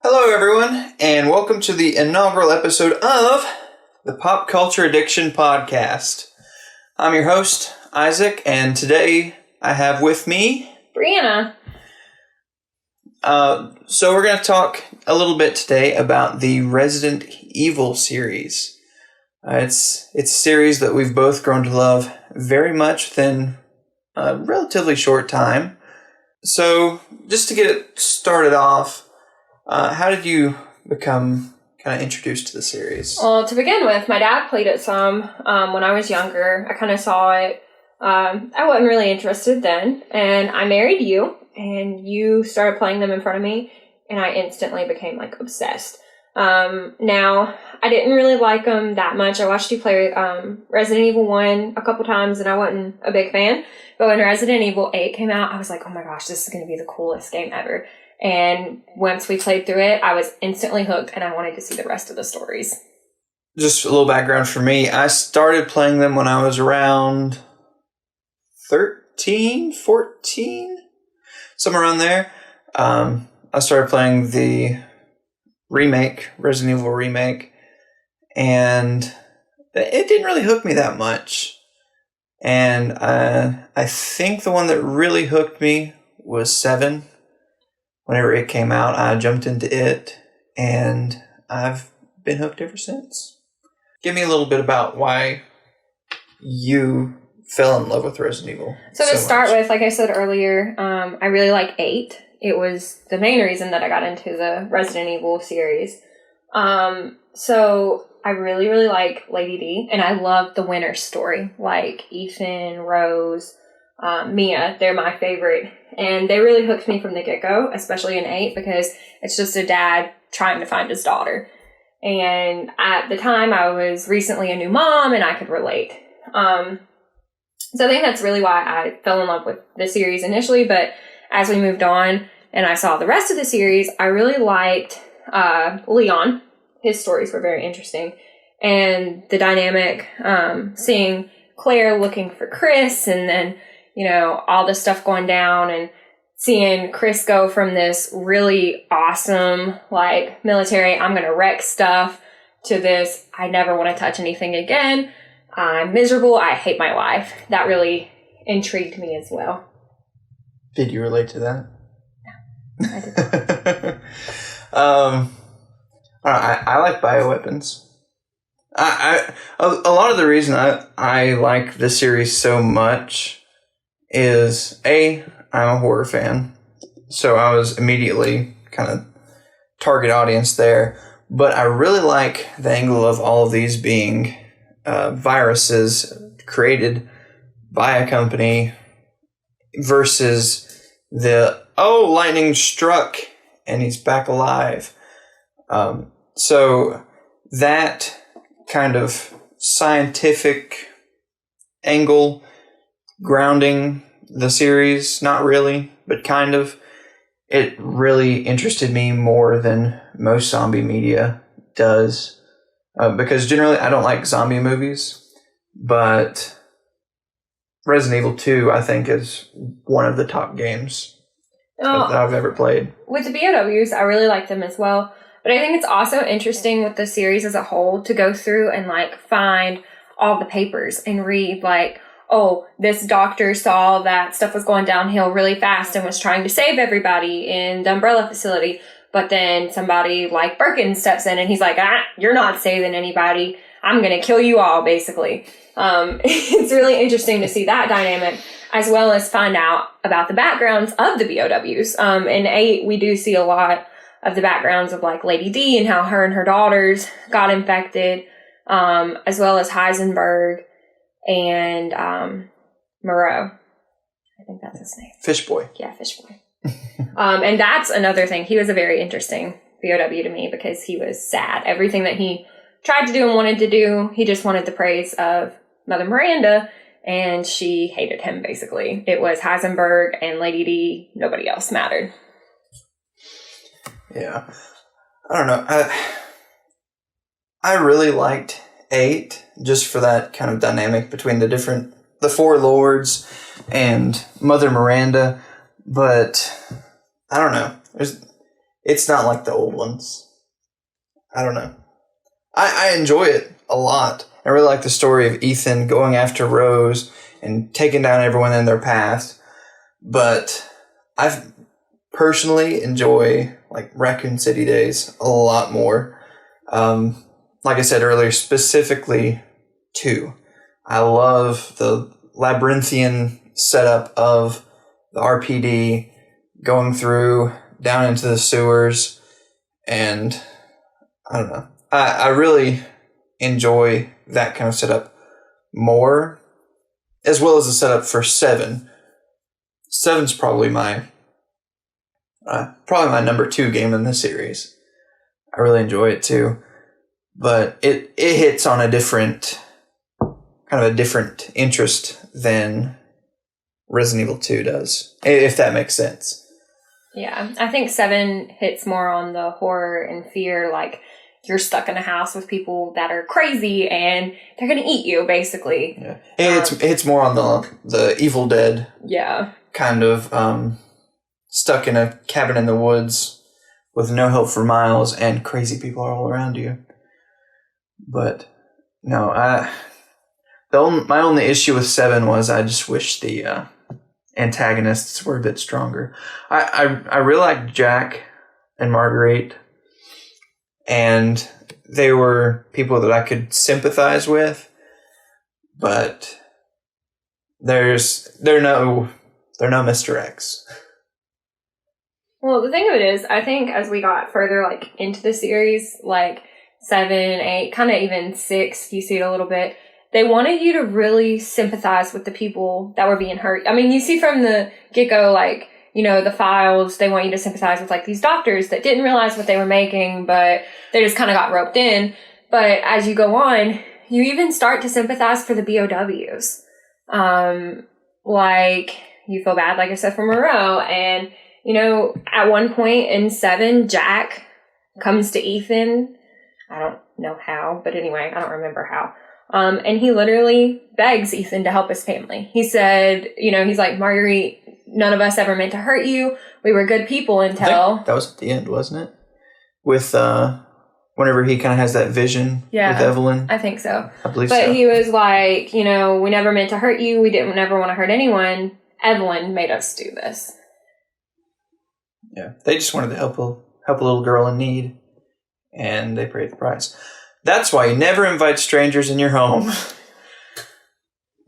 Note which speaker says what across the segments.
Speaker 1: Hello, everyone, and welcome to the inaugural episode of the Pop Culture Addiction Podcast. I'm your host, Isaac, and today I have with me
Speaker 2: Bryanna.
Speaker 1: So we're going to talk a little bit today about the Resident Evil series. It's a series that we've both grown to love very much within a relatively short time. So just to get it started off, how did you become kind of introduced to the series?
Speaker 2: Well, to begin with, my dad played it some when I was younger. I kind of saw it. I wasn't really interested then, and I married you, and you started playing them in front of me, and I instantly became, obsessed. Now, I didn't really like them that much. I watched you play Resident Evil 1 a couple times, and I wasn't a big fan. But when Resident Evil 8 came out, I was like, oh my gosh, this is going to be the coolest game ever. And once we played through it, I was instantly hooked, and I wanted to see the rest of the stories.
Speaker 1: Just a little background for me. I started playing them when I was around 13, 14, somewhere around there. I started playing the Resident Evil remake, and it didn't really hook me that much. And I think the one that really hooked me was 7. Whenever it came out, I jumped into it, and I've been hooked ever since. Give me a little bit about why you fell in love with Resident Evil.
Speaker 2: So to start with, like I said earlier, I really like 8. It was the main reason that I got into the Resident Evil series. So I really, really like Lady D, and I love the Winter story, like Ethan, Rose, Mia. They're my favorite. And they really hooked me from the get-go, especially in 8, because it's just a dad trying to find his daughter. And at the time, I was recently a new mom, and I could relate. So I think that's really why I fell in love with the series initially. But as we moved on and I saw the rest of the series, I really liked Leon. His stories were very interesting. And the dynamic, seeing Claire looking for Chris, and then all this stuff going down, and seeing Chris go from this really awesome, military, I'm going to wreck stuff, to this, I never want to touch anything again. I'm miserable. I hate my life. That really intrigued me as well.
Speaker 1: Did you relate to that?
Speaker 2: No, I didn't.
Speaker 1: I like bioweapons. A lot of the reason I like this series so much is, I'm a horror fan, so I was immediately kind of target audience there, but I really like the angle of all of these being viruses created by a company versus lightning struck and he's back alive. So that kind of scientific angle grounding the series, not really, but kind of, it really interested me more than most zombie media does. Because generally I don't like zombie movies, but Resident Evil 2, I think, is one of the top games that I've ever played.
Speaker 2: With the BOWs, I really like them as well. But I think it's also interesting with the series as a whole to go through and find all the papers and read this doctor saw that stuff was going downhill really fast and was trying to save everybody in the Umbrella facility. But then somebody like Birkin steps in and he's like, you're not saving anybody. I'm going to kill you all, basically. It's really interesting to see that dynamic, as well as find out about the backgrounds of the BOWs. In 8, we do see a lot of the backgrounds of Lady D and how her and her daughters got infected, as well as Heisenberg and Moreau. I think that's his name.
Speaker 1: Fishboy.
Speaker 2: Yeah, Fishboy. And that's another thing. He was a very interesting BOW to me because he was sad. Everything that he tried to do and wanted to do, he just wanted the praise of Mother Miranda, and she hated him, basically. It was Heisenberg and Lady D. Nobody else mattered.
Speaker 1: Yeah. I don't know. I really liked 8 just for that kind of dynamic between the 4 lords and Mother Miranda, but I don't know. it's not like the old ones. I don't know. I enjoy it a lot. I really like the story of Ethan going after Rose and taking down everyone in their path. But I personally enjoy like Raccoon City Days a lot more. Like I said earlier, specifically 2. I love the labyrinthian setup of the RPD going through down into the sewers, and I don't know. I really enjoy that kind of setup more, as well as the setup for 7. 7's probably my number 2 game in the series. I really enjoy it too, but it hits on a different interest than Resident Evil 2 does, if that makes sense.
Speaker 2: Yeah, I think 7 hits more on the horror and fear, like you're stuck in a house with people that are crazy and they're going to eat you, basically.
Speaker 1: Yeah, it's more on the Evil Dead.
Speaker 2: Yeah,
Speaker 1: kind of stuck in a cabin in the woods with no help for miles and crazy people all around you. But no, my only issue with 7 was I just wish the antagonists were a bit stronger. I really liked Jack and Marguerite, and they were people that I could sympathize with, but they're no Mr. X.
Speaker 2: Well, the thing of it is, I think as we got further like into the series, like 7, 8, kind of even 6, you see it a little bit, they wanted you to really sympathize with the people that were being hurt. I mean, you see from the get-go, like, you know, the files, they want you to sympathize with like these doctors that didn't realize what they were making, but they just kind of got roped in. But as you go on, you even start to sympathize for the BOWs. Like, you feel bad, like I said, for Moreau. And, you know, at one point in 7, Jack comes to Ethan. I don't know how, but anyway, I don't remember how. And he literally begs Ethan to help his family. He said, you know, he's like, Marguerite, none of us ever meant to hurt you. We were good people until...
Speaker 1: that was at the end, wasn't it? With, whenever he kind of has that vision with Evelyn.
Speaker 2: I think so.
Speaker 1: I believe so.
Speaker 2: But he was like, you know, we never meant to hurt you. We didn't ever want to hurt anyone. Evelyn made us do this.
Speaker 1: Yeah. They just wanted to help a little girl in need. And they paid the price. That's why you never invite strangers in your home.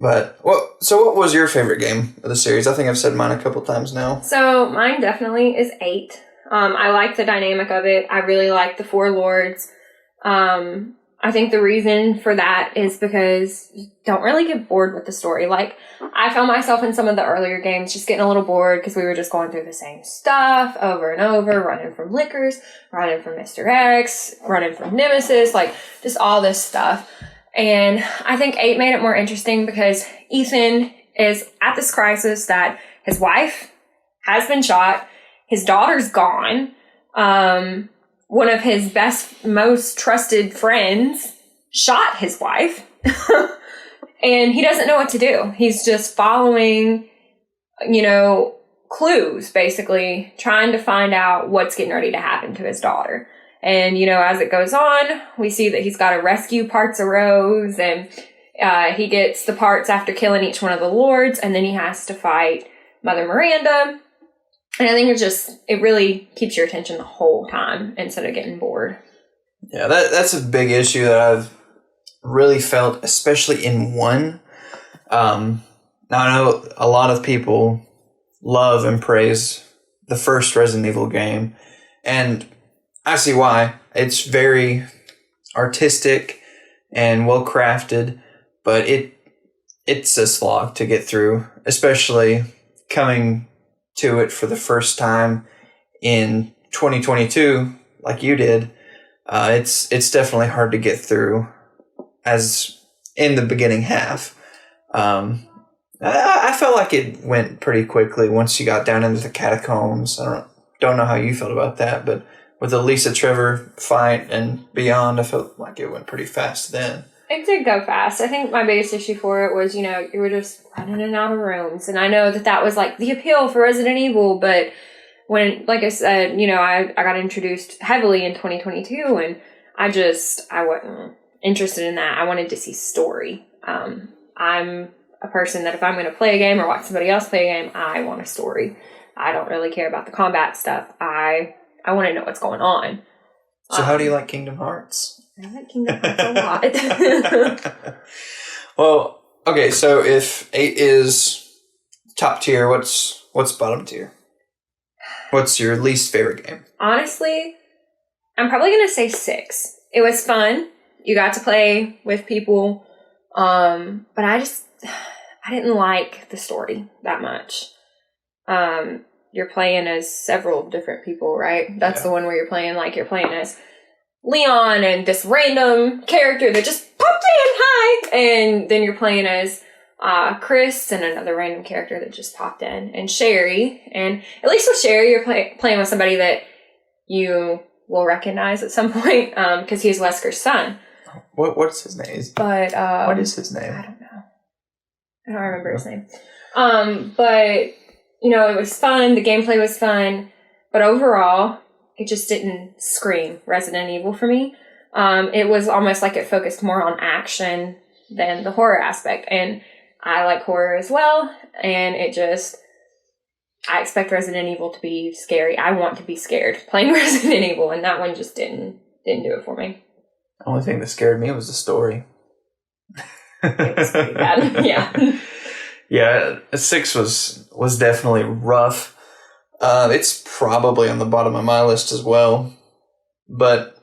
Speaker 1: But, so what was your favorite game of the series? I think I've said mine a couple times now.
Speaker 2: So mine definitely is 8. I like the dynamic of it. I really like the 4 lords. I think the reason for that is because you don't really get bored with the story. Like, I found myself in some of the earlier games just getting a little bored because we were just going through the same stuff over and over, running from Lickers, running from Mr. X, running from Nemesis, like, just all this stuff. And I think 8 made it more interesting because Ethan is at this crisis that his wife has been shot, his daughter's gone, one of his best, most trusted friends shot his wife, and he doesn't know what to do. He's just following, you know, clues, basically, trying to find out what's getting ready to happen to his daughter. And, you know, as it goes on, we see that he's got to rescue parts of Rose, and he gets the parts after killing each one of the lords, and then he has to fight Mother Miranda. And I think it really keeps your attention the whole time instead of getting bored.
Speaker 1: Yeah, that's a big issue that I've really felt, especially in 1. Now, I know a lot of people love and praise the first Resident Evil game, and I see why. It's very artistic and well crafted, but it's a slog to get through, especially coming to it for the first time in 2022, like you did. It's definitely hard to get through, as in the beginning half. I felt like it went pretty quickly once you got down into the catacombs. I don't know how you felt about that, but with the Lisa Trevor fight and beyond, I felt like it went pretty fast then.
Speaker 2: It did go fast. I think my biggest issue for it was, you know, you were just running in and out of rooms. And I know that was like the appeal for Resident Evil, but when, like I said, I got introduced heavily in 2022, and I wasn't interested in that. I wanted to see story. I'm a person that if I'm going to play a game or watch somebody else play a game, I want a story. I don't really care about the combat stuff. I want to know what's going on.
Speaker 1: So how do you like Kingdom Hearts?
Speaker 2: I like Kingdom Hearts a lot.
Speaker 1: Well, okay, so if 8 is top tier, what's bottom tier? What's your least favorite game?
Speaker 2: Honestly, I'm probably going to say 6. It was fun. You got to play with people. But I didn't like the story that much. You're playing as several different people, right? That's the one where you're playing as Leon and this random character that just popped in, hi! And then you're playing as Chris and another random character that just popped in, and Sherry. And at least with Sherry, you're playing with somebody that you will recognize at some point, because he's Wesker's son.
Speaker 1: What's his name?
Speaker 2: But
Speaker 1: what is his name?
Speaker 2: I don't know. I don't remember his name. But it was fun. The gameplay was fun, but overall, it just didn't scream Resident Evil for me. It was almost like it focused more on action than the horror aspect, and I like horror as well. And I expect Resident Evil to be scary. I want to be scared playing Resident Evil, and that one just didn't do it for me.
Speaker 1: The only thing that scared me was the story.
Speaker 2: It was pretty bad. Yeah.
Speaker 1: Yeah, 6 was definitely rough. It's probably on the bottom of my list as well. But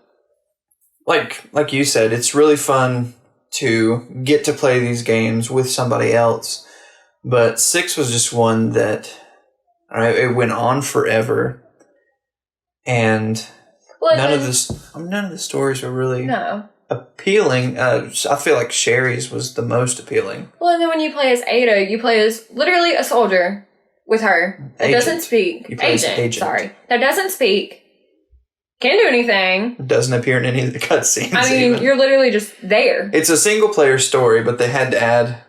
Speaker 1: like you said, it's really fun to get to play these games with somebody else. But 6 was just one that it went on forever, and none of the stories were really appealing. I feel like Sherry's was the most appealing.
Speaker 2: Well, and then when you play as Ada, you play as literally a soldier with her that doesn't speak. Agent. Sorry, that doesn't speak. Can't do anything.
Speaker 1: Doesn't appear in any of the cutscenes.
Speaker 2: I mean, you're literally just there.
Speaker 1: It's a single player story, but they had to add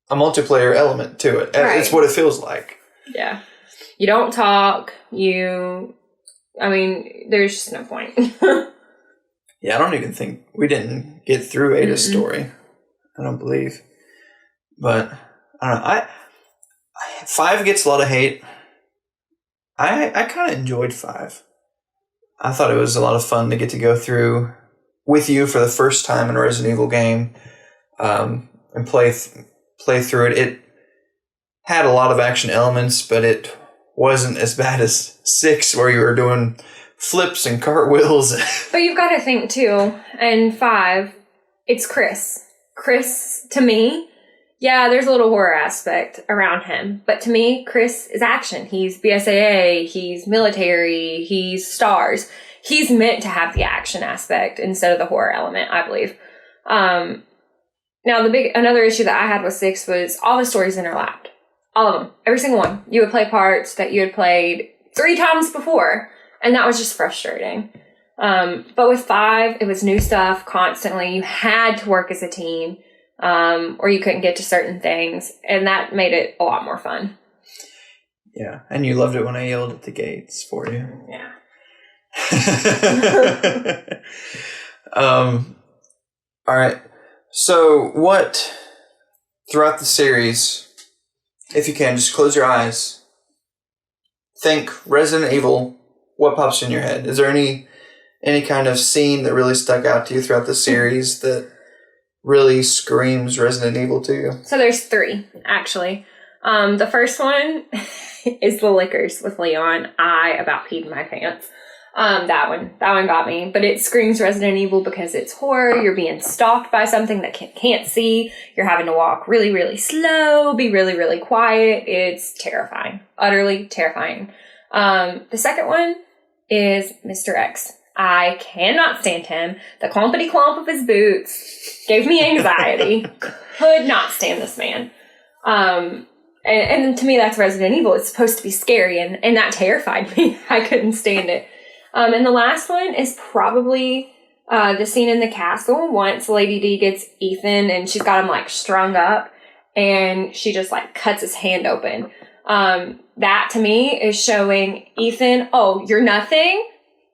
Speaker 1: a multiplayer element to it. Right. It's what it feels like.
Speaker 2: Yeah. You don't talk. There's just no point.
Speaker 1: Yeah, I don't even think we didn't get through Ada's story. I don't believe. But, I don't know. 5 gets a lot of hate. I kind of enjoyed 5. I thought it was a lot of fun to get to go through with you for the first time in a Resident Evil game, and play through it. It had a lot of action elements, but it wasn't as bad as 6, where you were doing flips and cartwheels.
Speaker 2: But you've got to think too, and 5, it's Chris. Chris, to me, yeah, there's a little horror aspect around him, but to me, Chris is action. He's BSAA, he's military, he's stars. He's meant to have the action aspect instead of the horror element, I believe. Now, another issue that I had with 6 was all the stories interlapped. All of them. Every single one. You would play parts that you had played 3 times before, and that was just frustrating. But with 5, it was new stuff constantly. You had to work as a team, or you couldn't get to certain things, and that made it a lot more fun.
Speaker 1: Yeah, and you loved it when I yelled at the gates for you.
Speaker 2: Yeah.
Speaker 1: All right. So throughout the series, if you can, just close your eyes, think Resident Evil, what pops in your head? Is there any kind of scene that really stuck out to you throughout the series that really screams Resident Evil to you? So
Speaker 2: there's 3, actually. The first one is the liquors with Leon. I about peed my pants. That one got me, but it screams Resident Evil because it's horror. You're being stalked by something that can't see. You're having to walk really, really slow, be really, really quiet. It's terrifying, utterly terrifying. The second one is Mr. X. I cannot stand him. The clompity clomp of his boots gave me anxiety. Could not stand this man. And to me, that's Resident Evil. It's supposed to be scary, and that terrified me. I couldn't stand it. And the last one is probably the scene in the castle once Lady D gets Ethan and she's got him strung up and she just cuts his hand open. that to me is showing Ethan, oh, you're nothing.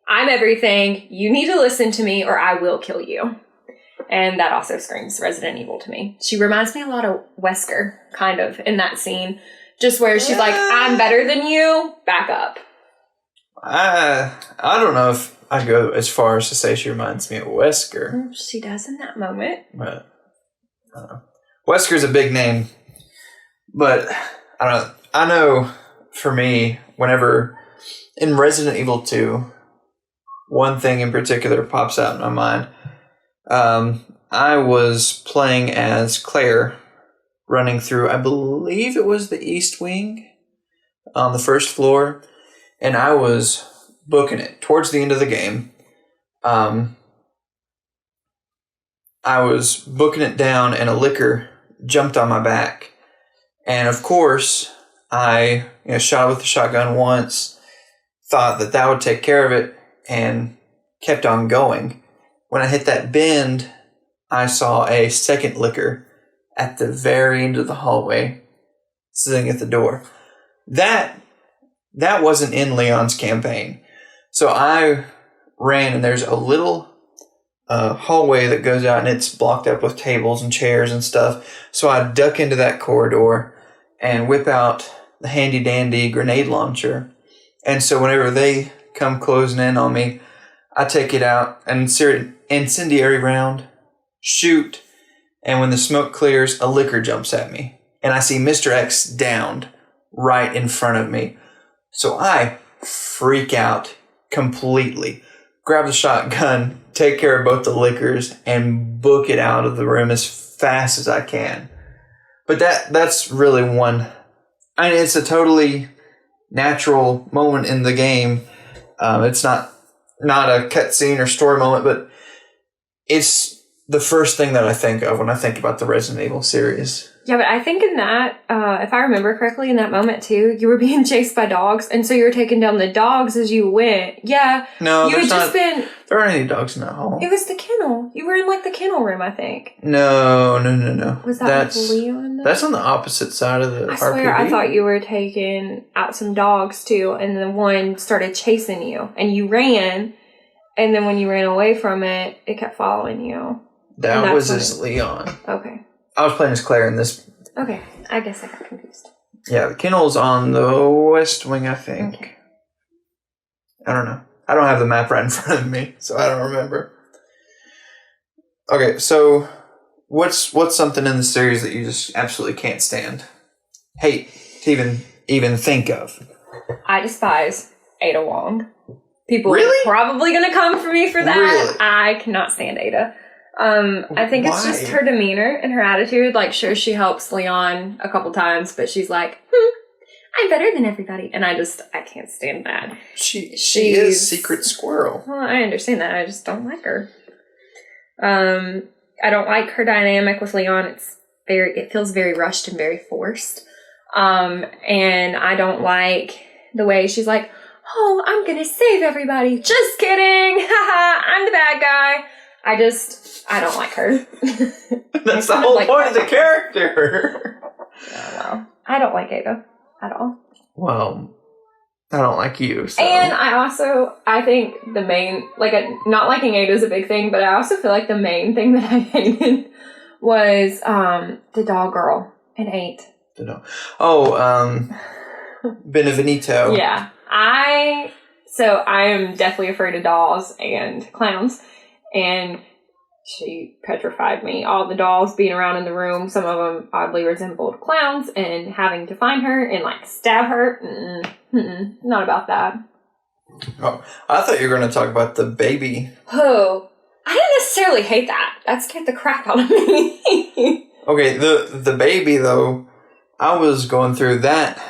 Speaker 2: I'm everything. You need to listen to me or I will kill you. And that also screams Resident Evil to me. She reminds me a lot of Wesker, kind of, in that scene. Just where she's like, I'm better than you, back up.
Speaker 1: I don't know if I'd go as far as to say she reminds me of Wesker.
Speaker 2: She does in that moment.
Speaker 1: But, I don't know. Wesker's a big name. But, I don't know. I know, for me, whenever, in Resident Evil 2, one thing in particular pops out in my mind. I was playing as Claire, running through, I believe it was the East Wing on the first floor, and I was booking it towards the end of the game. I was booking it down, and a licker jumped on my back, and of course, I shot with the shotgun once, thought that would take care of it, and kept on going. When I hit that bend, I saw a second licker at the very end of the hallway, sitting at the door. That wasn't in Leon's campaign. So I ran, and there's a little hallway that goes out, and it's blocked up with tables and chairs and stuff. So I duck into that corridor and whip out the handy-dandy grenade launcher. And so whenever they come closing in on me, I take it out, and incendiary round, shoot, and when the smoke clears, a licker jumps at me. And I see Mr. X downed right in front of me. So I freak out completely, grab the shotgun, take care of both the lickers, and book it out of the room as fast as I can. But that's really one. I mean, it's a totally natural moment in the game. It's not a cutscene or story moment, but it's the first thing that I think of when I think about the Resident Evil series.
Speaker 2: Yeah, but I think in that, if I remember correctly, in that moment too, you were being chased by dogs, and so you were taking down the dogs as you went. Yeah.
Speaker 1: No,
Speaker 2: you had just been.
Speaker 1: There aren't any dogs in that hall.
Speaker 2: It was the kennel. You were in like the kennel room, I think.
Speaker 1: No.
Speaker 2: Was that with Leon?
Speaker 1: That's on the opposite side of the
Speaker 2: I swear, I thought you were taking out some dogs too, and the one started chasing you, and you ran, and then when you ran away from it, it kept following you.
Speaker 1: That was as Leon.
Speaker 2: Okay.
Speaker 1: I was playing as Claire in this.
Speaker 2: Okay. I guess I got confused.
Speaker 1: Yeah, the kennel's on the west wing, I think.
Speaker 2: Okay.
Speaker 1: I don't know. I don't have the map right in front of me, so I don't remember. Okay, so what's something in the series that you just absolutely can't stand? Hate to even think of?
Speaker 2: I despise Ada Wong. People
Speaker 1: really?
Speaker 2: are probably going to come for me for that.
Speaker 1: Really?
Speaker 2: I cannot stand Ada. I think it's just her demeanor and her attitude. Like, sure, she helps Leon a couple times, but she's like, I'm better than everybody. And I can't stand that.
Speaker 1: She is Secret Squirrel.
Speaker 2: Well, I understand that. I just don't like her. I don't like her dynamic with Leon. It feels very rushed and very forced. And I don't like the way she's like, oh, I'm going to save everybody. Just kidding. Haha, I'm the bad guy. I don't like her.
Speaker 1: That's the whole point of the character.
Speaker 2: Yeah, well, I don't like Ada at all.
Speaker 1: Well, I don't like you. So.
Speaker 2: And I think the main, not liking Ada is a big thing, but I also feel like the main thing that I hated was the doll girl in 8.
Speaker 1: Benvenuto.
Speaker 2: Yeah. I am deathly afraid of dolls and clowns. And she petrified me. All the dolls being around in the room, some of them oddly resembled clowns, and having to find her and stab her. Not about that.
Speaker 1: Oh, I thought you were going to talk about the baby.
Speaker 2: Oh, I didn't necessarily hate that. That scared the crap out of me.
Speaker 1: Okay, the baby though, I was going through that.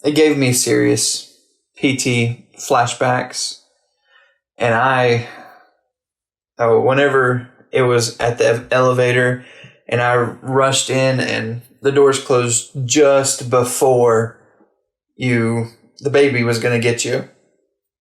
Speaker 1: It gave me serious PT flashbacks, and whenever it was at the elevator and I rushed in and the doors closed just before the baby was going to get you.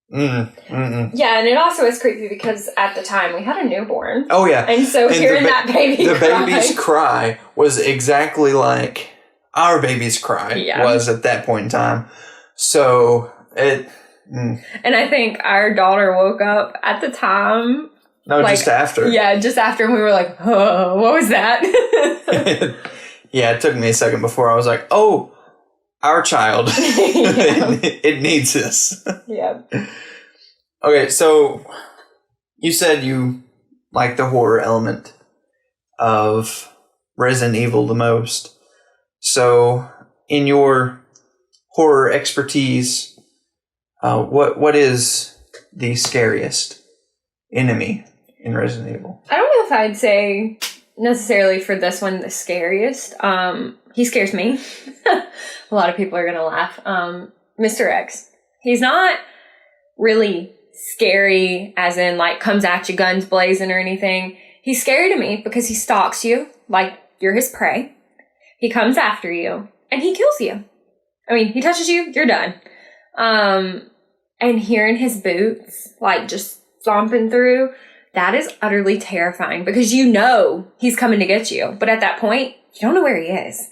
Speaker 1: Yeah,
Speaker 2: and it also is creepy because at the time we had a newborn.
Speaker 1: Oh, yeah.
Speaker 2: And so hearing that baby
Speaker 1: the baby's cry was exactly like our baby's cry was at that point in time. So it.
Speaker 2: And I think our daughter woke up at the time.
Speaker 1: No, just after.
Speaker 2: Yeah, just after, and we were like, oh, what was that?
Speaker 1: Yeah, it took me a second before I was like, oh, our child. It needs this.
Speaker 2: Yeah.
Speaker 1: Okay, so you said you like the horror element of Resident Evil the most. So in your horror expertise, what is the scariest enemy in Resident Evil?
Speaker 2: I don't know if I'd say necessarily for this one the scariest. He scares me. A lot of people are gonna laugh. Mr. X. He's not really scary as in like comes at you guns blazing or anything. He's scary to me because he stalks you like you're his prey. He comes after you and he kills you. I mean, he touches you, you're done. And hearing his boots, like, just stomping through, that is utterly terrifying because you know he's coming to get you. But at that point, you don't know where he is.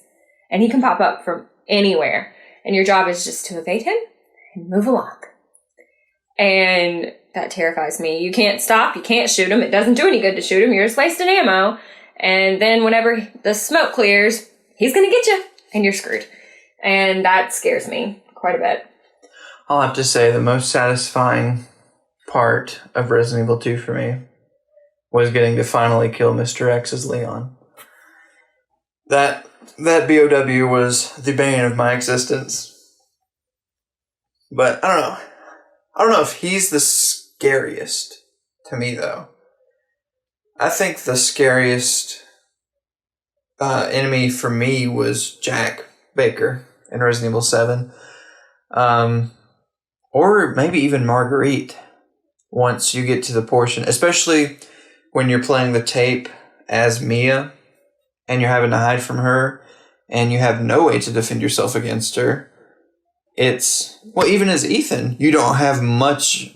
Speaker 2: And he can pop up from anywhere. And your job is just to evade him and move along. And that terrifies me. You can't stop. You can't shoot him. It doesn't do any good to shoot him. You're just wasting ammo. And then whenever the smoke clears, he's going to get you. And you're screwed. And that scares me quite a bit.
Speaker 1: I'll have to say the most satisfying part of Resident Evil 2 for me was getting to finally kill Mr. X as Leon. That BOW was the bane of my existence. But I don't know. I don't know if he's the scariest to me, though. I think the scariest enemy for me was Jack Baker in Resident Evil 7. Or maybe even Marguerite once you get to the portion, especially when you're playing the tape as Mia and you're having to hide from her and you have no way to defend yourself against her. Even as Ethan, you don't have much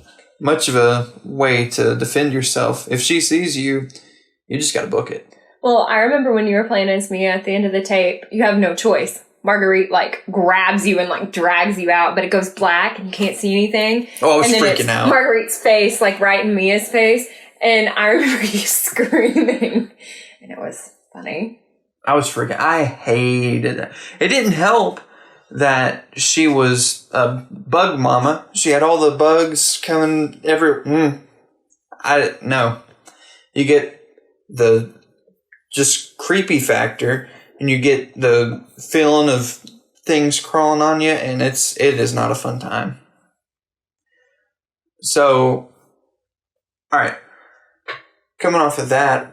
Speaker 1: of a way to defend yourself. If she sees you, you just gotta book it.
Speaker 2: Well, I remember when you were playing as Mia at the end of the tape, you have no choice. Marguerite, like, grabs you and, like, drags you out, but it goes black and you can't see anything.
Speaker 1: Oh, I was
Speaker 2: and then
Speaker 1: freaking
Speaker 2: it's
Speaker 1: out.
Speaker 2: Marguerite's face, like, right in Mia's face. And I remember you screaming. And it was funny.
Speaker 1: I was freaking... I hated it. It didn't help that she was a bug mama. She had all the bugs coming No. You get the just creepy factor... And you get the feeling of things crawling on you, and it is not a fun time. So, all right. Coming off of that,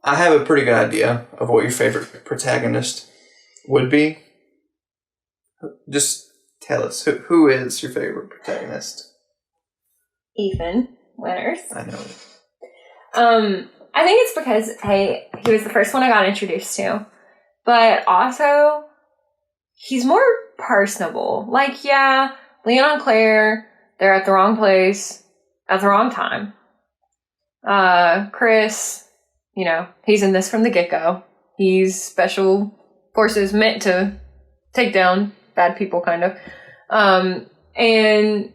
Speaker 1: I have a pretty good idea of what your favorite protagonist would be. Just tell us, who is your favorite protagonist?
Speaker 2: Ethan Winters.
Speaker 1: I know.
Speaker 2: I think it's because, hey, he was the first one I got introduced to. But also, he's more personable. Like, yeah, Leon and Claire, they're at the wrong place at the wrong time. Chris, he's in this from the get-go. He's special forces meant to take down bad people, kind of. And,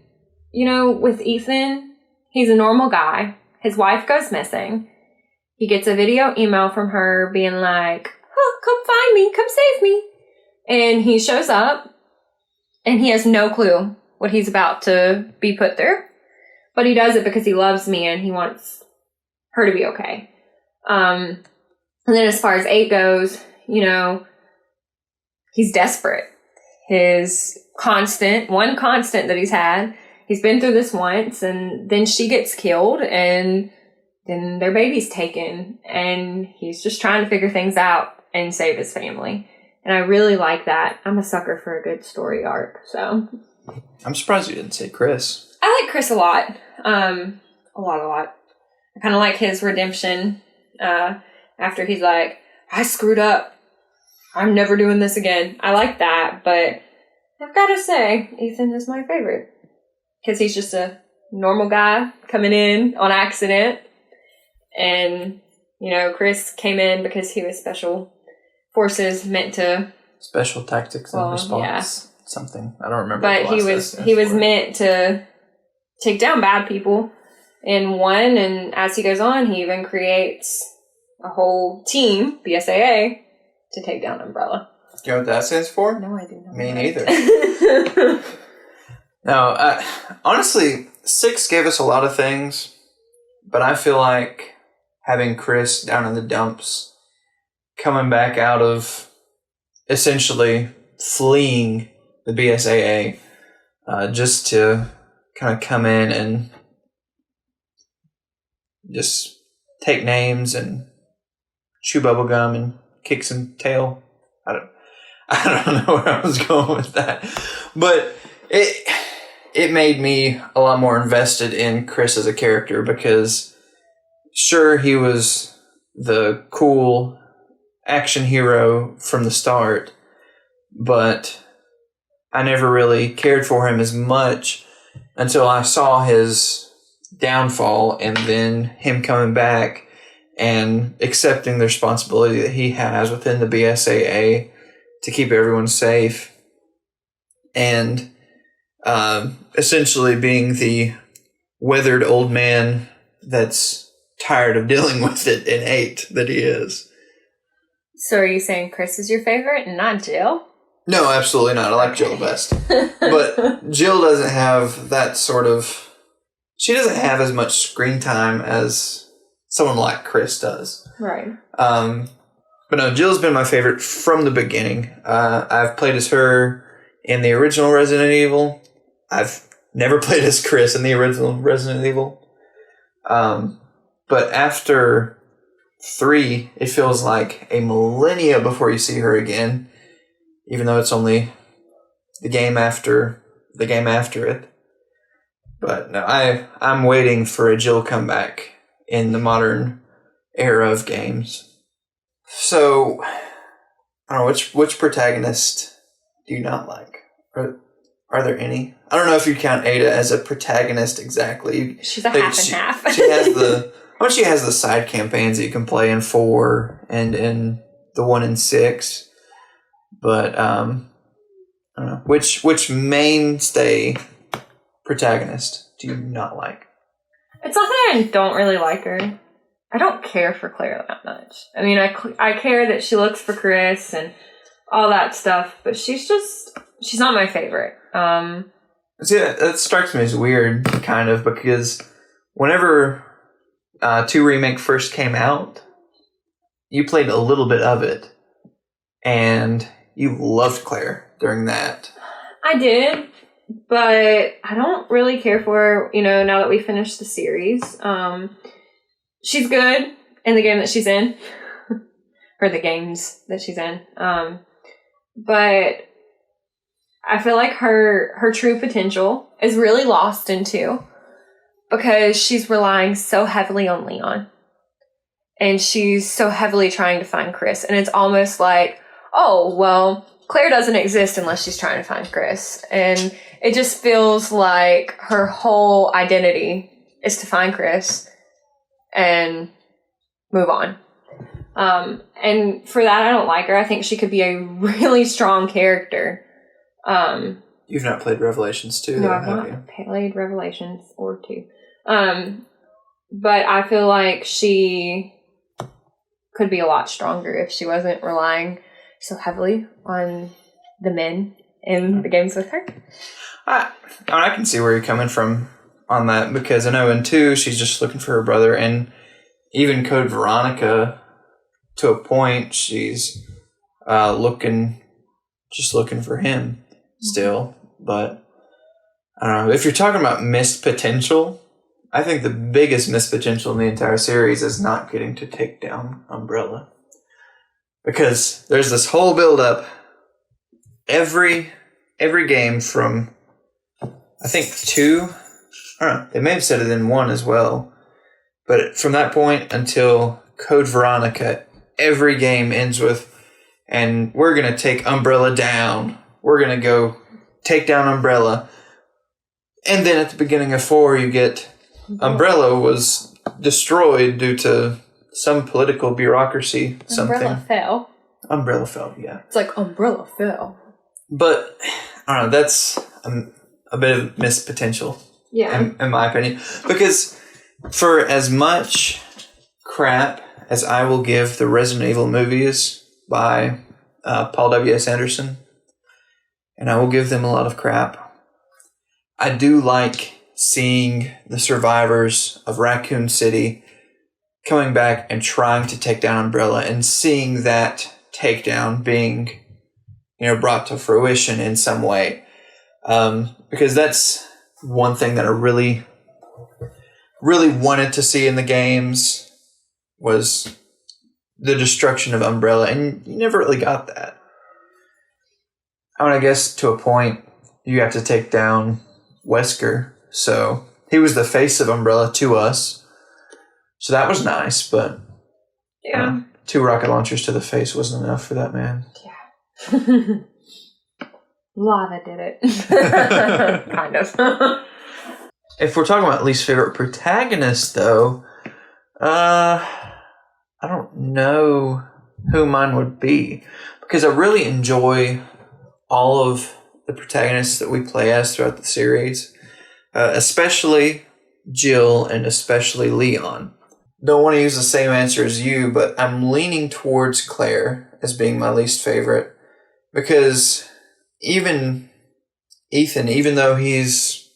Speaker 2: with Ethan, he's a normal guy. His wife goes missing. He gets a video email from her being like, oh, come find me, come save me. And he shows up, and he has no clue what he's about to be put through. But he does it because he loves me, and he wants her to be okay. And then as far as 8 goes, he's desperate. His one constant that he's had, he's been through this once, and then she gets killed, and then their baby's taken, and he's just trying to figure things out and save his family. And I really like that. I'm a sucker for a good story arc, so.
Speaker 1: I'm surprised you didn't say Chris.
Speaker 2: I like Chris a lot. A lot. I kind of like his redemption after he's like, I screwed up. I'm never doing this again. I like that, but I've got to say, Ethan is my favorite. Because he's just a normal guy coming in on accident. And, Chris came in because he was special forces meant to...
Speaker 1: Special tactics and response. something. I don't remember.
Speaker 2: But he was meant to take down bad people in one, and as he goes on, he even creates a whole team, BSAA, to take down Umbrella.
Speaker 1: Do you know what that stands for?
Speaker 2: No, I do not.
Speaker 1: Me neither. No, honestly, 6 gave us a lot of things, but I feel like having Chris down in the dumps, coming back out of essentially fleeing the BSAA, just to kind of come in and just take names and chew bubblegum and kick some tail. I don't know where I was going with that, but it made me a lot more invested in Chris as a character, because sure, he was the cool action hero from the start, but I never really cared for him as much until I saw his downfall, and then him coming back and accepting the responsibility that he has within the BSAA to keep everyone safe, and essentially being the weathered old man that's tired of dealing with it in 8 that he is.
Speaker 2: So are you saying Chris is your favorite and not Jill?
Speaker 1: No, absolutely not. I like Jill best. But Jill doesn't have that sort of... She doesn't have as much screen time as someone like Chris does.
Speaker 2: Right.
Speaker 1: But no, Jill's been my favorite from the beginning. I've played as her in the original Resident Evil. I've never played as Chris in the original Resident Evil. But after 3, it feels like a millennia before you see her again, even though it's only the game after it. But no, I'm waiting for a Jill comeback in the modern era of games. So, I don't know, which protagonist do you not like? Are there any? I don't know if you count Ada as a protagonist exactly.
Speaker 2: She's a half and half.
Speaker 1: She has the side campaigns that you can play in 4 and in the 1 and 6. But I don't know. Which mainstay protagonist do you not like?
Speaker 2: It's not that I don't really like her. I don't care for Claire that much. I mean, I care that she looks for Chris and all that stuff, but she's not my favorite.
Speaker 1: See, that strikes me as weird, kind of, because whenever 2 Remake first came out, you played a little bit of it, and you loved Claire during that.
Speaker 2: I did, but I don't really care for her, now that we finished the series. She's good in the game that she's in, or the games that she's in. But I feel like her true potential is really lost in 2 because she's relying so heavily on Leon. And she's so heavily trying to find Chris. And it's almost like, oh, well, Claire doesn't exist unless she's trying to find Chris. And it just feels like her whole identity is to find Chris and move on. And for that, I don't like her. I think she could be a really strong character.
Speaker 1: You've not played Revelations 2,
Speaker 2: no,
Speaker 1: though,
Speaker 2: I've
Speaker 1: have
Speaker 2: not
Speaker 1: you?
Speaker 2: played Revelations or 2. But I feel like she could be a lot stronger if she wasn't relying so heavily on the men in the games with her.
Speaker 1: I can see where you're coming from on that, because I know in 2 she's just looking for her brother, and even Code Veronica, to a point, she's looking for him still. But I don't know, if you're talking about missed potential, I think the biggest missed potential in the entire series is not getting to take down Umbrella, because there's this whole build up every game from, I think, 2. I don't know, they may have said it in 1 as well, but from that point until Code Veronica, every game ends with, and we're going to take Umbrella down. We're going to go take down Umbrella. And then at the beginning of 4, you get Umbrella was destroyed due to some political bureaucracy.
Speaker 2: Umbrella fell.
Speaker 1: Umbrella fell, yeah.
Speaker 2: It's like Umbrella fell.
Speaker 1: But I don't know. That's a bit of missed potential.
Speaker 2: Yeah.
Speaker 1: In my opinion. Because for as much crap as I will give the Resident Evil movies by Paul W.S. Anderson, and I will give them a lot of crap, I do like seeing the survivors of Raccoon City coming back and trying to take down Umbrella, and seeing that takedown being, brought to fruition in some way. Because that's one thing that I really, really wanted to see in the games was the destruction of Umbrella, and you never really got that. I guess to a point, you have to take down Wesker, so he was the face of Umbrella to us, so that was nice, but 2 rocket launchers to the face wasn't enough for that man.
Speaker 2: Yeah. Lava did it. Kind of.
Speaker 1: If we're talking about least favorite protagonist, though, I don't know who mine would be, because I really enjoy all of the protagonists that we play as throughout the series, especially Jill and especially Leon. Don't want to use the same answer as you, but I'm leaning towards Claire as being my least favorite, because even Ethan, even though he's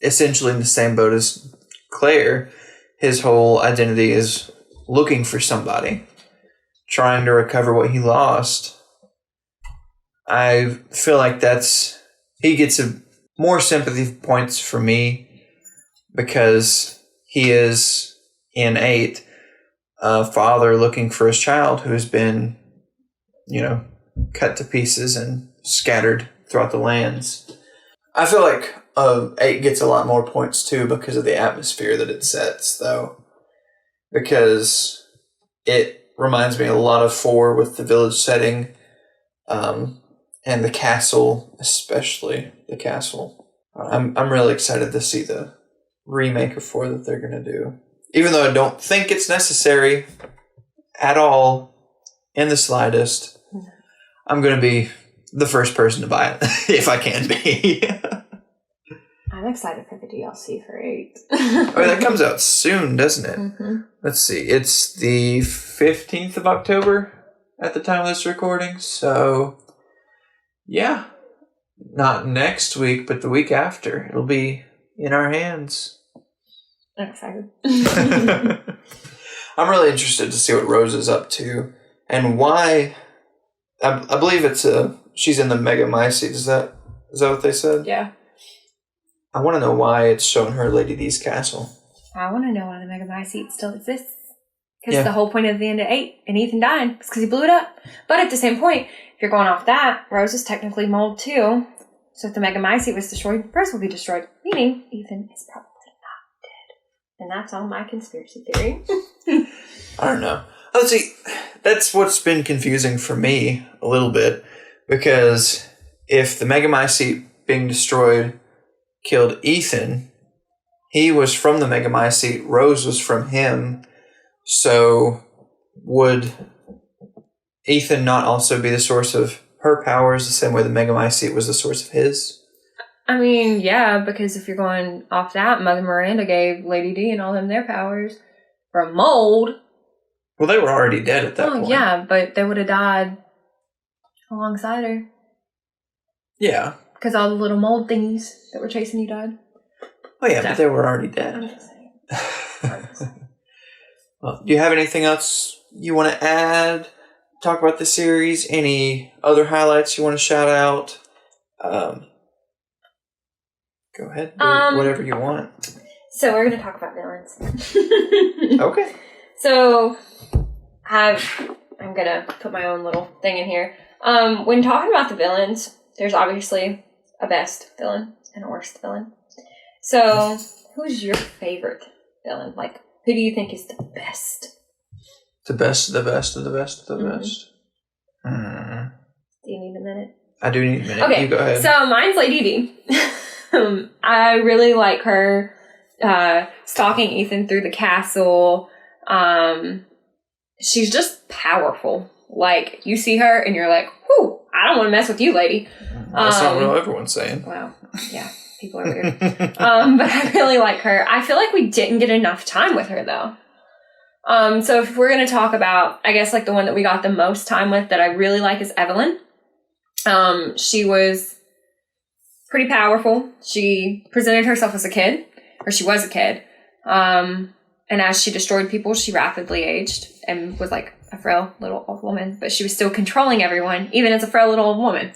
Speaker 1: essentially in the same boat as Claire, his whole identity is looking for somebody, trying to recover what he lost. I feel like he gets more sympathy points for me because he is, in 8, a father looking for his child who has been, cut to pieces and scattered throughout the lands. I feel like 8 gets a lot more points too because of the atmosphere that it sets, though. Because it reminds me a lot of 4 with the village setting, and the castle, especially the castle. I'm really excited to see the remake of 4 that they're going to do. Even though I don't think it's necessary at all, in the slightest, I'm going to be the first person to buy it, if I can be.
Speaker 2: I'm excited for the DLC for 8.
Speaker 1: That comes out soon, doesn't it?
Speaker 2: Mm-hmm.
Speaker 1: Let's see. It's the 15th of October at the time of this recording. So, yeah. Not next week, but the week after. It'll be in our hands.
Speaker 2: I'm excited.
Speaker 1: I'm really interested to see what Rose is up to and why. I believe she's in the Megamycete. Is that what they said?
Speaker 2: Yeah.
Speaker 1: I want to know why it's showing her Lady D's castle.
Speaker 2: I want to know why the Megamycete still exists. Because the whole point of the end of 8 and Ethan dying is because he blew it up. But at the same point, if you're going off that, Rose is technically mold too. So if the Megamycete was destroyed, Rose will be destroyed. Meaning Ethan is probably not dead. And that's all my conspiracy theory.
Speaker 1: I don't know. Let's see. That's what's been confusing for me a little bit. Because if the Megamycete being destroyed killed Ethan, he was from the Megamycete, Rose was from him. So would Ethan not also be the source of her powers the same way the Megamycete was the source of his?
Speaker 2: I mean, yeah, because if you're going off that, Mother Miranda gave Lady D and all them their powers from mold.
Speaker 1: Well, they were already dead at that point.
Speaker 2: Oh, yeah, but they would have died alongside her.
Speaker 1: Yeah.
Speaker 2: Because all the little mold thingies that were chasing you died.
Speaker 1: Oh, yeah, but they were already dead.
Speaker 2: I'm just saying.
Speaker 1: Well, do you have anything else you want to add? Talk about the series? Any other highlights you want to shout out? Go ahead. Do whatever you want.
Speaker 2: So we're going to talk about villains.
Speaker 1: Okay.
Speaker 2: So I'm going to put my own little thing in here. When talking about the villains, there's obviously a best villain and a worst villain. So who's your favorite villain? Like, who do you think is the best?
Speaker 1: The best of the best of the best of the best.
Speaker 2: Do you need a minute?
Speaker 1: I do need a minute.
Speaker 2: Okay,
Speaker 1: you go ahead.
Speaker 2: So mine's Lady D. I really like her stalking Ethan through the castle. She's just powerful. Like, you see her and you're like, whew, I don't want to mess with you, lady.
Speaker 1: That's not what everyone's saying.
Speaker 2: Well, yeah, people are weird. But I really like her. I feel like we didn't get enough time with her, though. So if we're going to talk about, I guess, like the one that we got the most time with that I really like is Evelyn. She was pretty powerful. She presented herself as a kid, or she was a kid. And as she destroyed people, she rapidly aged and was like a frail little old woman, but she was still controlling everyone, even as a frail little old woman.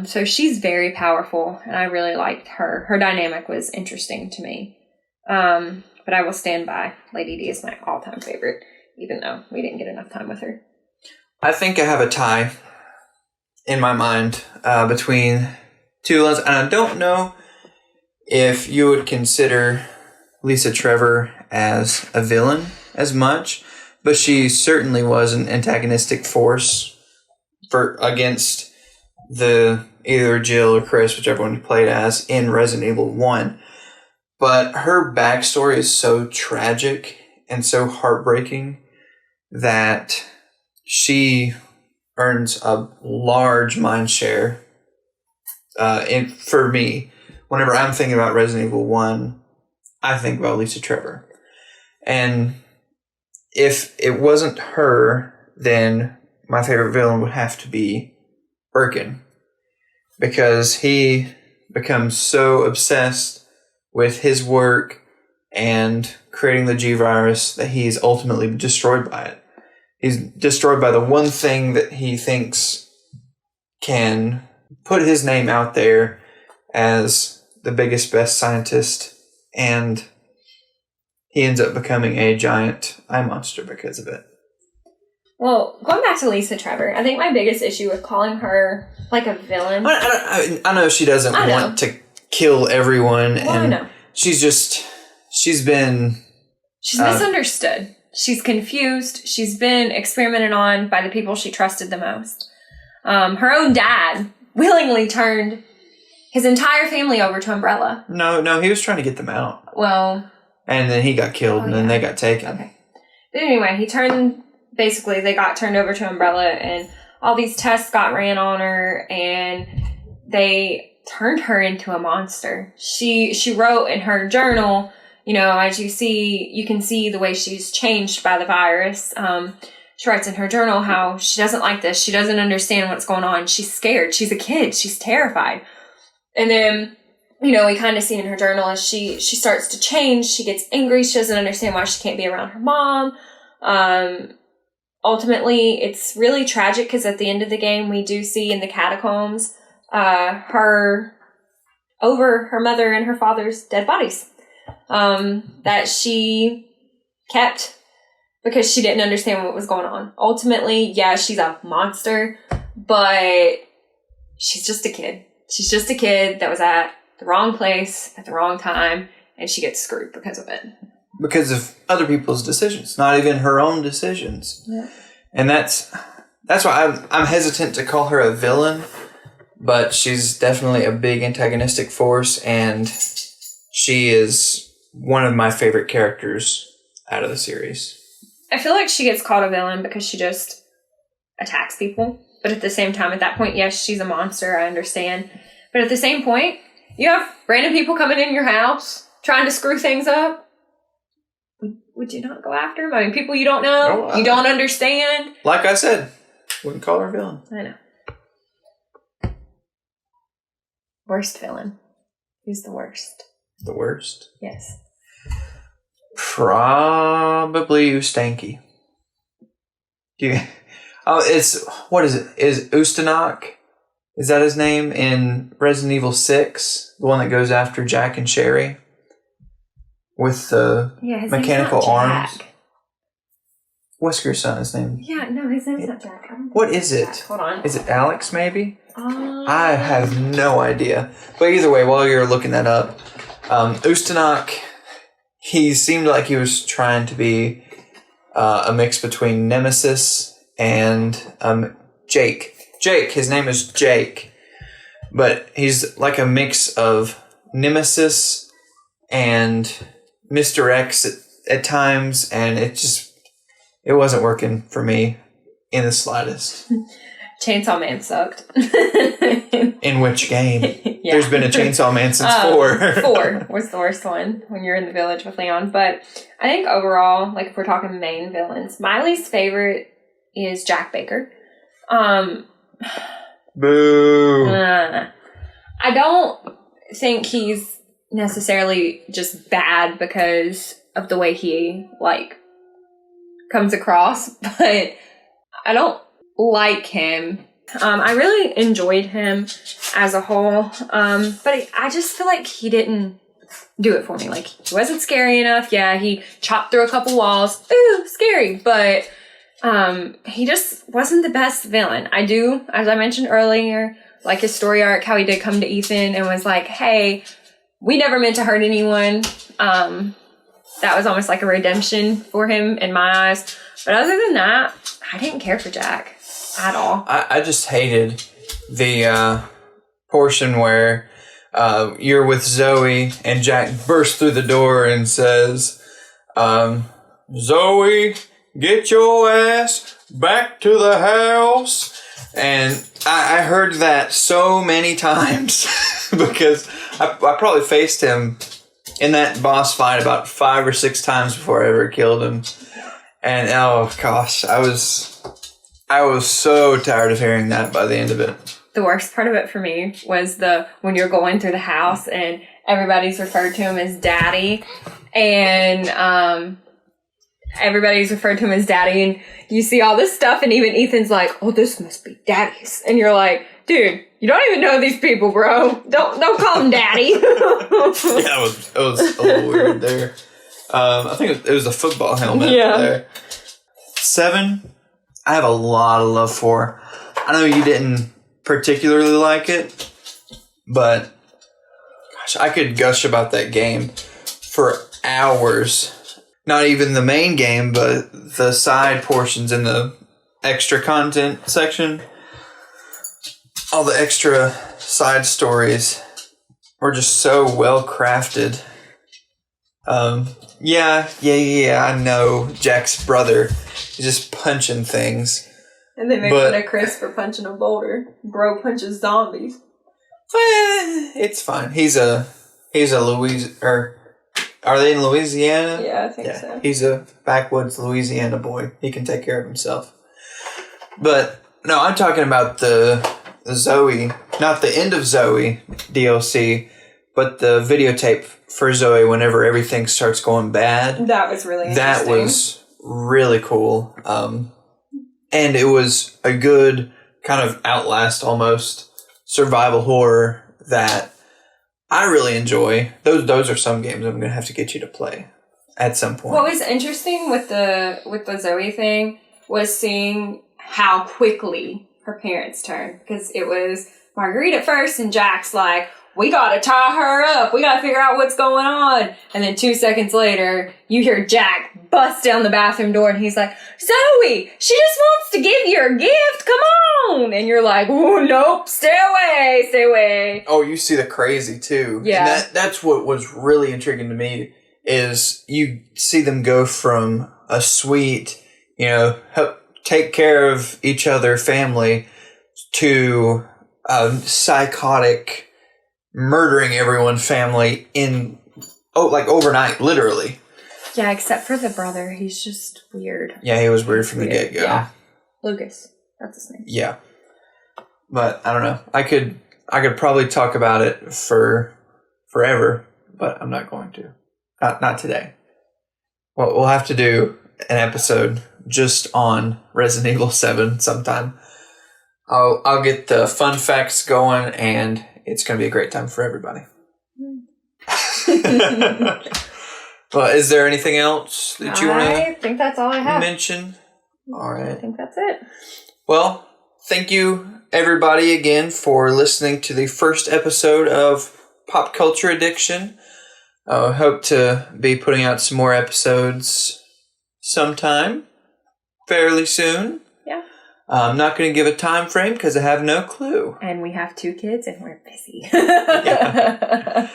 Speaker 2: So she's very powerful, and I really liked her. Her dynamic was interesting to me. But I will stand by Lady D is my all-time favorite, even though we didn't get enough time with her.
Speaker 1: I think I have a tie in my mind between two villains, and I don't know if you would consider Lisa Trevor as a villain as much, but she certainly was an antagonistic force against either Jill or Chris, whichever one you played as, in Resident Evil 1. But her backstory is so tragic and so heartbreaking that she earns a large mind share for me. Whenever I'm thinking about Resident Evil 1, I think about Lisa Trevor. And if it wasn't her, then my favorite villain would have to be Birkin. Because he becomes so obsessed with his work and creating the G-Virus that he's ultimately destroyed by it. He's destroyed by the one thing that he thinks can put his name out there as the biggest, best scientist, and he ends up becoming a giant eye monster because of it.
Speaker 2: Well, going back to Lisa Trevor, I think my biggest issue with calling her like a villain...
Speaker 1: I know she doesn't want to kill everyone, and she's misunderstood. She's confused. She's been experimented on by the people she trusted the most. Her own dad willingly turned his entire family over to Umbrella. No, he was trying to get them out.
Speaker 2: Well...
Speaker 1: And then he got killed, and then they got taken.
Speaker 2: Okay. But anyway, they got turned over to Umbrella, and all these tests got ran on her, and they turned her into a monster. She wrote in her journal, as you can see the way she's changed by the virus. She writes in her journal how she doesn't like this. She doesn't understand what's going on. She's scared. She's a kid. She's terrified. And then, we kind of see in her journal as she starts to change, she gets angry. She doesn't understand why she can't be around her mom. Ultimately, it's really tragic because at the end of the game, we do see in the catacombs her mother and her father's dead bodies that she kept because she didn't understand what was going on. Ultimately, yeah, she's a monster, but she's just a kid. She's just a kid that was at the wrong place at the wrong time, and she gets screwed because of it.
Speaker 1: Because of other people's decisions, not even her own decisions. Yeah. And that's why I'm hesitant to call her a villain, but she's definitely a big antagonistic force, and she is one of my favorite characters out of the series.
Speaker 2: I feel like she gets called a villain because she just attacks people. But at the same time, at that point, yes, she's a monster, I understand. But at the same point, you have random people coming in your house, trying to screw things up. Would you not go after them? I mean, people you don't know, you don't understand.
Speaker 1: Like I said, wouldn't call her a villain.
Speaker 2: I know. Worst villain. Who's the worst?
Speaker 1: The worst?
Speaker 2: Yes.
Speaker 1: Probably Ustanky. What is it? Is Ustanok? Is that his name in Resident Evil 6? The one that goes after Jack and Sherry? With the mechanical arms? Wesker's son, his name.
Speaker 2: Yeah, no, his name's not Jack.
Speaker 1: What is it?
Speaker 2: Jack. Hold on.
Speaker 1: Is it Alex, maybe? I have no idea. But either way, while you're looking that up, Ustanok, he seemed like he was trying to be a mix between Nemesis and Jake. His name is Jake. But he's like a mix of Nemesis and Mr. X at times, and it wasn't working for me in the slightest.
Speaker 2: Chainsaw Man sucked.
Speaker 1: In which game?
Speaker 2: Yeah.
Speaker 1: There's been a Chainsaw Man since 4.
Speaker 2: 4 was the worst one when you're in the village with Leon. But I think overall, like if we're talking main villains, my least favorite is Jack Baker.
Speaker 1: Boo.
Speaker 2: I don't think he's necessarily just bad because of the way he, like, comes across, but I don't like him. I really enjoyed him as a whole, but I just feel like he didn't do it for me. Like, he wasn't scary enough. Yeah, he chopped through a couple walls. Ooh, scary. But he just wasn't the best villain. I do, as I mentioned earlier, like his story arc, how he did come to Ethan and was like, hey, we never meant to hurt anyone. That was almost like a redemption for him in my eyes. But other than that, I didn't care for Jack at all.
Speaker 1: I just hated the portion where you're with Zoe and Jack bursts through the door and says, Zoe, get your ass back to the house. And I heard that so many times because I probably faced him in that boss fight about 5 or 6 times before I ever killed him. And oh gosh, I was so tired of hearing that by the end of it.
Speaker 2: The worst part of it for me was when you're going through the house and everybody's referred to him as Daddy, and everybody's referred to him as Daddy, and you see all this stuff, and even Ethan's like, "Oh, this must be Daddy's," and you're like, "Dude, you don't even know these people, bro. Don't call him Daddy."
Speaker 1: Yeah, it was a little weird there. I think it was a football helmet there. 7, I have a lot of love for. I know you didn't particularly like it, but gosh, I could gush about that game for hours. Not even the main game, but the side portions in the extra content section. All the extra side stories were just so well crafted. Yeah, I know Jack's brother is just punching things.
Speaker 2: And they make fun of Chris for punching a boulder. Bro punches zombies.
Speaker 1: It's fine. He's a are they in Louisiana?
Speaker 2: Yeah, I think so.
Speaker 1: He's a backwoods Louisiana boy. He can take care of himself. But no, I'm talking about the Zoe, not the end of Zoe DLC, but the videotape for Zoe whenever everything starts going bad.
Speaker 2: That was really interesting.
Speaker 1: That was really cool. And it was a good kind of Outlast almost survival horror that I really enjoy. Those are some games I'm going to have to get you to play at some point.
Speaker 2: What was interesting with the Zoe thing was seeing how quickly her parents turned. Because it was Marguerite at first, and Jack's like, we got to tie her up. We got to figure out what's going on. And then 2 seconds later, you hear Jack bust down the bathroom door, and he's like, Zoe, she just wants to give you a gift. Come on. And you're like, oh, nope, stay away.
Speaker 1: Oh, you see the crazy, too.
Speaker 2: Yeah.
Speaker 1: And that's what was really intriguing to me, is you see them go from a sweet, help take care of each other family to a psychotic murdering everyone family overnight, literally.
Speaker 2: Yeah, except for the brother. He's just weird.
Speaker 1: Yeah, he was weird from the get-go.
Speaker 2: Yeah. Lucas. That's his name.
Speaker 1: Yeah. But I don't know. I could probably talk about it for forever, but I'm not going to. Not today. Well, we'll have to do an episode just on Resident Evil 7 sometime. I'll get the fun facts going, and it's going to be a great time for everybody. Well, is there anything else that you want to
Speaker 2: I think that's all I have.
Speaker 1: mention? All right.
Speaker 2: I think that's it.
Speaker 1: Well, thank you, everybody, again for listening to the first episode of Pop Culture Addiction. I hope to be putting out some more episodes sometime, fairly soon.
Speaker 2: Yeah.
Speaker 1: I'm not going to give a time frame because I have no clue.
Speaker 2: And we have 2 kids and we're busy.
Speaker 1: Yeah.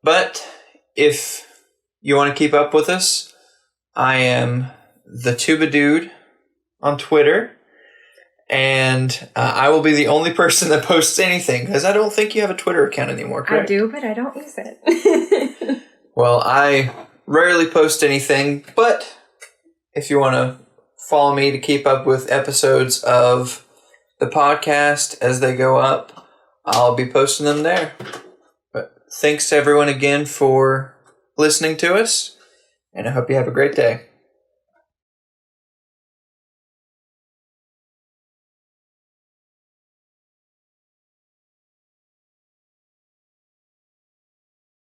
Speaker 1: But if you want to keep up with us, I am the Tuba Dude on Twitter. And I will be the only person that posts anything because I don't think you have a Twitter account anymore, correct?
Speaker 2: I do, but I don't use it.
Speaker 1: Well, I rarely post anything, but if you want to follow me to keep up with episodes of the podcast as they go up, I'll be posting them there. But thanks to everyone again for listening to us, and I hope you have a great day.